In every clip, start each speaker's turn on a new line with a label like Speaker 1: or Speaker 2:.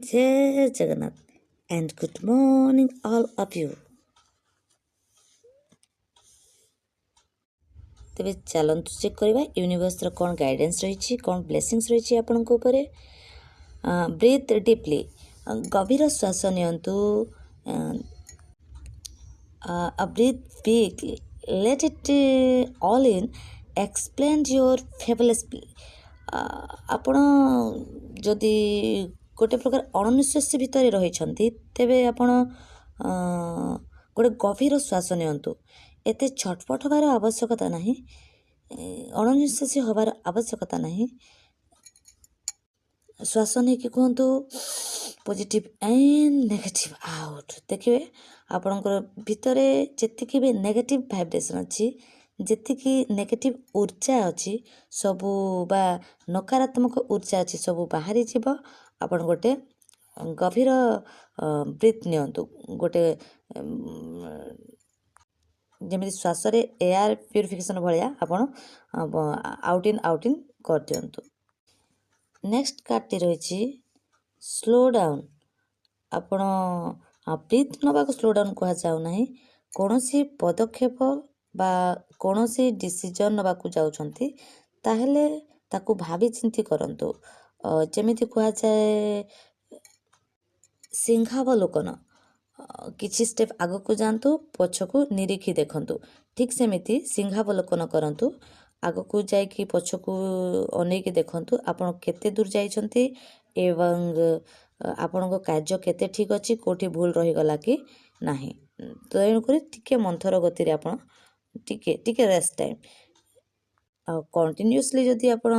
Speaker 1: जय Jagannath and good morning all of you. तेबे चलतु चेक करवा यूनिवर्स कौन गाइडेंस रही कौन ब्लेसिंग्स रही आपण ऊपर। ब्रीथ डीपली, गभीर श्वास नियंतु। Breathe bigly, let it all in, explain your fabulous play. आपण जदि गोटे प्रकार अणनिश्वास भितर रही तेबे आपण गोटे गभीर श्वास नियंतु। एते छटपट हबार आवश्यकता नहीं, अणनिश्वासी हबार आवश्यकता नहीं। श्वास नहीं कि कहतु पॉजिटिव एंड नेगेटिव आउट। देखिए आपणकर भितर जी भी नेगेटिव भाइब्रेशन अच्छी, जी नेगेटिव ऊर्जा अच्छी सबू बा नकारात्मक ऊर्जा अच्छी सबू बाहरी जीव। आपण गोटे गभीर ब्रीथ नियंतु, गोटे जमी श्वास एयर प्यूरिफिकेशन भाया आपण आउट इन कर दियंतु। नेक्स्ट कार्डटी रही स्लो डाउन। आपण ब्रीथ नवा स्लो डाउन कह जाऊ नहीं, कौन सी पदक्षेप बा कौन सी डिसीजन नवा जाउछंती ताहेले ताकू भाभी चिंती करंतु। जेमिति कह जाए सिंहावलोकन, किछि स्टेप आग को जातु पछकू निरीखी देखंतु। ठीक सेमिति सिंहावलोकन करंतु, आग को जाइकी पछकू अनेक देखंतु आपण केते दूर जाइछंती एवं आपणको कार्य केते ठीक अछि, कोठी भूल रही गला कि नाही। तेणुकरी टिके मंथर गति आपण टिके रेस्ट टाइम आ कंटिन्यूअसली जदि आपण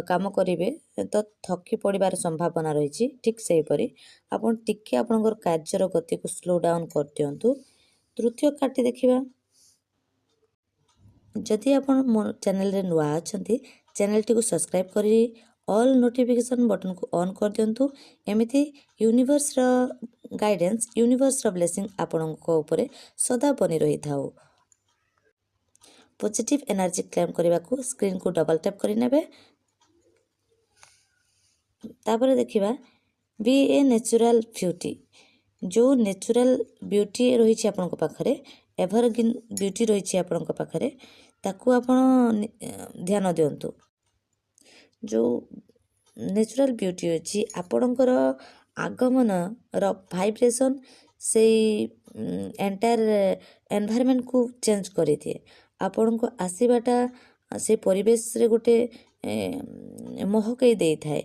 Speaker 1: काम करिवे तो थकी पड़िबार संभावना रही। ठीक से परी आपण टिके आपणकर कार्यर गति को स्लो डाउन कर दियंतु। तृतीय कार्डटी देखिबा, जदि आपण मो चैनल रे नुआ अछंती चैनल टी को सब्सक्राइब करी ऑल नोटिफिकेशन बटन को ऑन कर दियंतु। एमिति यूनिवर्स रो गाइडेंस, यूनिवर्स रो ब्लेसिंग आपण को ऊपर सदा बनी रही थाउ। पॉजिटिव एनर्जी क्लेम करने को स्क्रीन को डबल टैप करि नेबे। तापर देखिबा बी ए नेचुरल ब्यूटी। जो नेचुरल ब्यूटी रही आपण को पाखरे, एवरग्रीन ब्यूटी रही आपण को पाखरे, ताकू आपण ध्यान दियंतु। जो नेचुरल ब्यूटी अच्छी आपणकर आगमन रो भाइब्रेशन से एंटायर एनवायरनमेंट को चेंज कर दिए। आपण को आसवाटा से परिवेश रे गोटे महकई दे थाए।